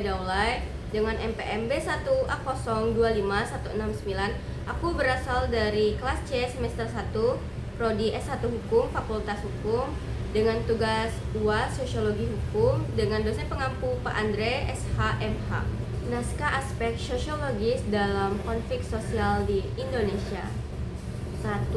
Daulay dengan NPM B1A025169. Aku berasal dari kelas C semester 1, Prodi S1 Hukum, Fakultas Hukum, dengan tugas UAS Sosiologi Hukum dengan dosen pengampu Pak Andre SHMH. Naskah aspek sosiologis dalam konflik sosial di Indonesia. 1.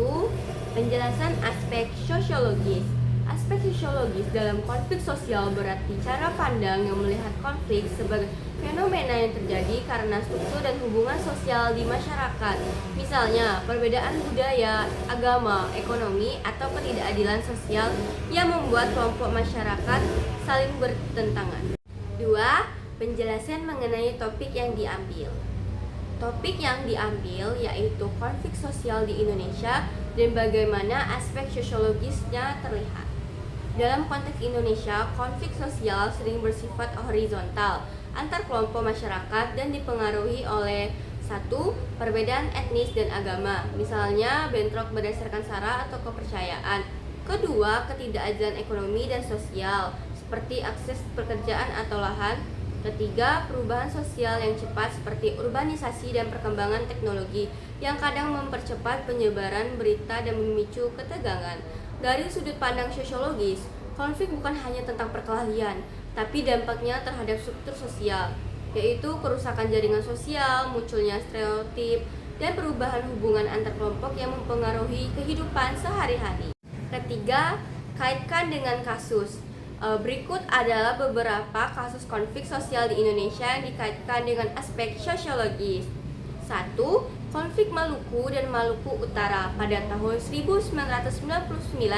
Penjelasan aspek sosiologis. Aspek sosiologis dalam konflik sosial berarti cara pandang yang melihat konflik sebagai fenomena yang terjadi karena struktur dan hubungan sosial di masyarakat. Misalnya, perbedaan budaya, agama, ekonomi, atau ketidakadilan sosial yang membuat kelompok masyarakat saling bertentangan. 2. Penjelasan mengenai topik yang diambil. Topik yang diambil yaitu konflik sosial di Indonesia dan bagaimana aspek sosiologisnya terlihat. Dalam konteks Indonesia, konflik sosial sering bersifat horizontal antar kelompok masyarakat dan dipengaruhi oleh 1. Perbedaan etnis dan agama, misalnya bentrok berdasarkan sara atau kepercayaan. 2. Ketidakadilan ekonomi dan sosial, seperti akses pekerjaan atau lahan. 3. Perubahan sosial yang cepat seperti urbanisasi dan perkembangan teknologi yang kadang mempercepat penyebaran berita dan memicu ketegangan. Dari sudut pandang sosiologis, konflik bukan hanya tentang perkelahian, tapi dampaknya terhadap struktur sosial, yaitu kerusakan jaringan sosial, munculnya stereotip, dan perubahan hubungan antar kelompok yang mempengaruhi kehidupan sehari-hari. 3. Kaitkan dengan kasus. Berikut adalah beberapa kasus konflik sosial di Indonesia yang dikaitkan dengan aspek sosiologis. 1. Konflik Maluku dan Maluku Utara pada tahun 1999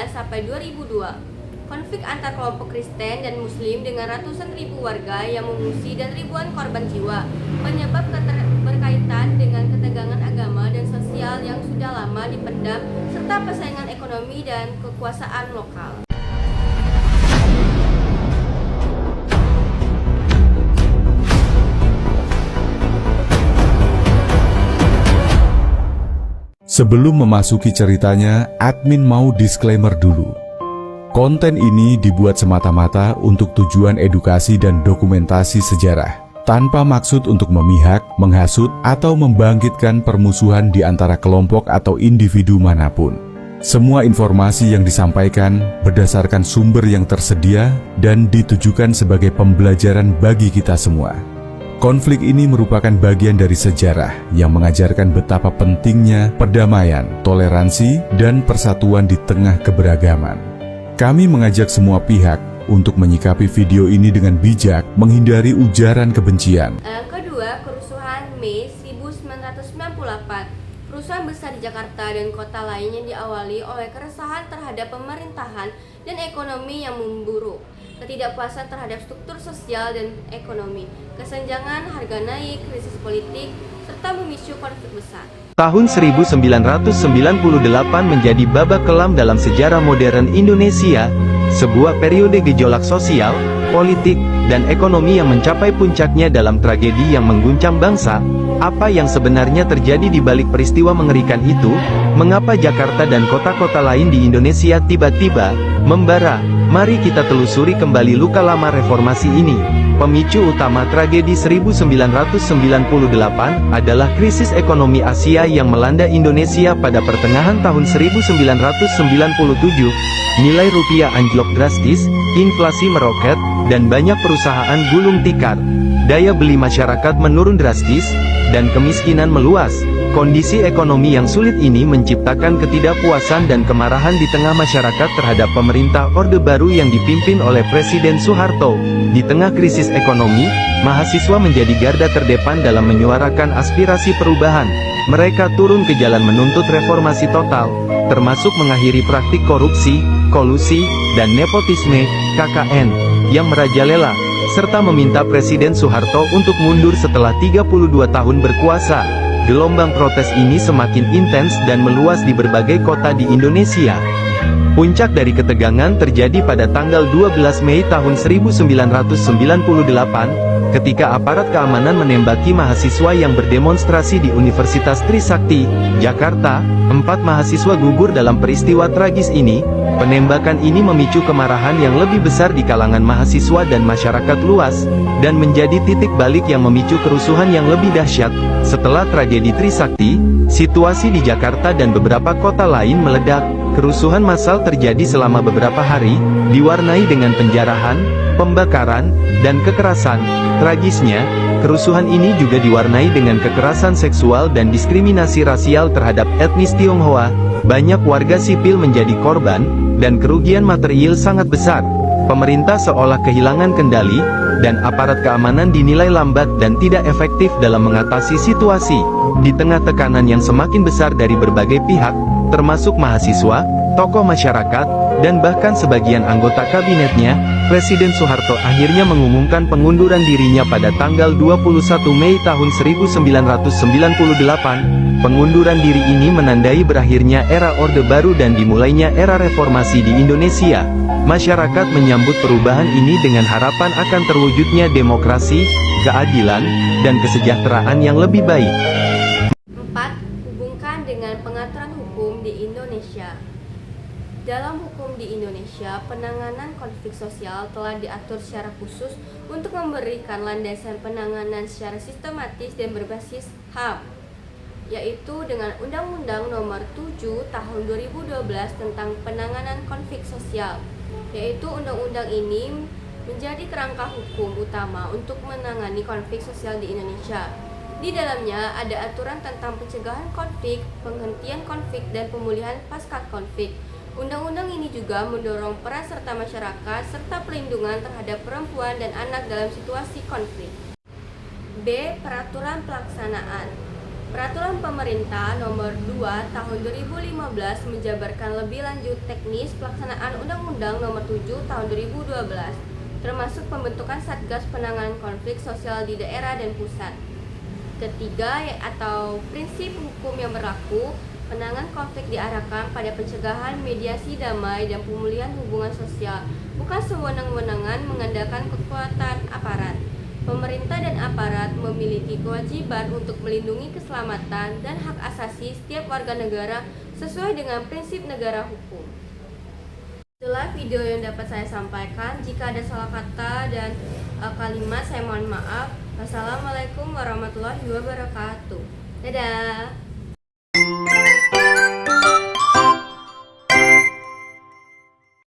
sampai 2002. Konflik antar kelompok Kristen dan Muslim dengan ratusan ribu warga yang mengungsi dan ribuan korban jiwa. Penyebab berkaitan dengan ketegangan agama dan sosial yang sudah lama dipendam serta persaingan ekonomi dan kekuasaan lokal. Sebelum memasuki ceritanya, admin mau disclaimer dulu. Konten ini dibuat semata-mata untuk tujuan edukasi dan dokumentasi sejarah, tanpa maksud untuk memihak, menghasut, atau membangkitkan permusuhan di antara kelompok atau individu manapun. Semua informasi yang disampaikan berdasarkan sumber yang tersedia dan ditujukan sebagai pembelajaran bagi kita semua. Konflik ini merupakan bagian dari sejarah yang mengajarkan betapa pentingnya perdamaian, toleransi, dan persatuan di tengah keberagaman. Kami mengajak semua pihak untuk menyikapi video ini dengan bijak, menghindari ujaran kebencian. Kedua, kerusuhan Mei 1998. Kerusuhan besar di Jakarta dan kota lain yang diawali oleh keresahan terhadap pemerintahan dan ekonomi yang memburuk, ketidakpuasan terhadap struktur sosial dan ekonomi, kesenjangan harga naik, krisis politik, serta memicu konflik besar. Tahun 1998 menjadi babak kelam dalam sejarah modern Indonesia, sebuah periode gejolak sosial, politik, dan ekonomi yang mencapai puncaknya dalam tragedi yang mengguncang bangsa. Apa yang sebenarnya terjadi di balik peristiwa mengerikan itu? Mengapa Jakarta dan kota-kota lain di Indonesia tiba-tiba membara? Mari kita telusuri kembali luka lama reformasi ini. Pemicu utama tragedi 1998 adalah krisis ekonomi Asia yang melanda Indonesia pada pertengahan tahun 1997. Nilai rupiah anjlok drastis, inflasi meroket, dan banyak perusahaan gulung tikar. Daya beli masyarakat menurun drastis, dan kemiskinan meluas. Kondisi ekonomi yang sulit ini menciptakan ketidakpuasan dan kemarahan di tengah masyarakat terhadap pemerintah Orde Baru yang dipimpin oleh Presiden Soeharto. Di tengah krisis ekonomi, mahasiswa menjadi garda terdepan dalam menyuarakan aspirasi perubahan. Mereka turun ke jalan menuntut reformasi total, termasuk mengakhiri praktik korupsi, kolusi, dan nepotisme (KKN) yang merajalela, serta meminta Presiden Soeharto untuk mundur setelah 32 tahun berkuasa. Gelombang protes ini semakin intens dan meluas di berbagai kota di Indonesia. Puncak dari ketegangan terjadi pada tanggal 12 Mei tahun 1998, ketika aparat keamanan menembaki mahasiswa yang berdemonstrasi di Universitas Trisakti, Jakarta. 4 mahasiswa gugur dalam peristiwa tragis ini. Penembakan ini memicu kemarahan yang lebih besar di kalangan mahasiswa dan masyarakat luas, dan menjadi titik balik yang memicu kerusuhan yang lebih dahsyat. Setelah tragedi Trisakti, situasi di Jakarta dan beberapa kota lain meledak. Kerusuhan massal terjadi selama beberapa hari, diwarnai dengan penjarahan, pembakaran, dan kekerasan. Tragisnya, kerusuhan ini juga diwarnai dengan kekerasan seksual dan diskriminasi rasial terhadap etnis Tionghoa. Banyak warga sipil menjadi korban, dan kerugian material sangat besar. Pemerintah seolah kehilangan kendali, dan aparat keamanan dinilai lambat dan tidak efektif dalam mengatasi situasi. Di tengah tekanan yang semakin besar dari berbagai pihak, termasuk mahasiswa, tokoh masyarakat, dan bahkan sebagian anggota kabinetnya, Presiden Soeharto akhirnya mengumumkan pengunduran dirinya pada tanggal 21 Mei tahun 1998. Pengunduran diri ini menandai berakhirnya era Orde Baru dan dimulainya era reformasi di Indonesia. Masyarakat menyambut perubahan ini dengan harapan akan terwujudnya demokrasi, keadilan, dan kesejahteraan yang lebih baik. 4. Hubungkan dengan pengaturan hukum di Indonesia. Dalam hukum di Indonesia, penanganan konflik sosial telah diatur secara khusus untuk memberikan landasan penanganan secara sistematis dan berbasis HAM, yaitu dengan Undang-Undang Nomor 7 Tahun 2012 tentang penanganan konflik sosial, yaitu undang-undang ini menjadi kerangka hukum utama untuk menangani konflik sosial di Indonesia. Di dalamnya ada aturan tentang pencegahan konflik, penghentian konflik, dan pemulihan pasca konflik. Undang-undang ini juga mendorong peran serta masyarakat serta perlindungan terhadap perempuan dan anak dalam situasi konflik. B. Peraturan pelaksanaan. Peraturan Pemerintah Nomor 2 Tahun 2015 menjabarkan lebih lanjut teknis pelaksanaan Undang-Undang Nomor 7 Tahun 2012, termasuk pembentukan Satgas Penanganan Konflik Sosial di daerah dan pusat. Ketiga, atau prinsip hukum yang berlaku, penanganan konflik diarahkan pada pencegahan, mediasi damai, dan pemulihan hubungan sosial, bukan sewenang-wenangan mengandalkan kekuatan aparat. Pemerintah dan aparat memiliki kewajiban untuk melindungi keselamatan dan hak asasi setiap warga negara sesuai dengan prinsip negara hukum. Itulah video yang dapat saya sampaikan. Jika ada salah kata dan kalimat, saya mohon maaf. Wassalamualaikum warahmatullahi wabarakatuh. Dadah.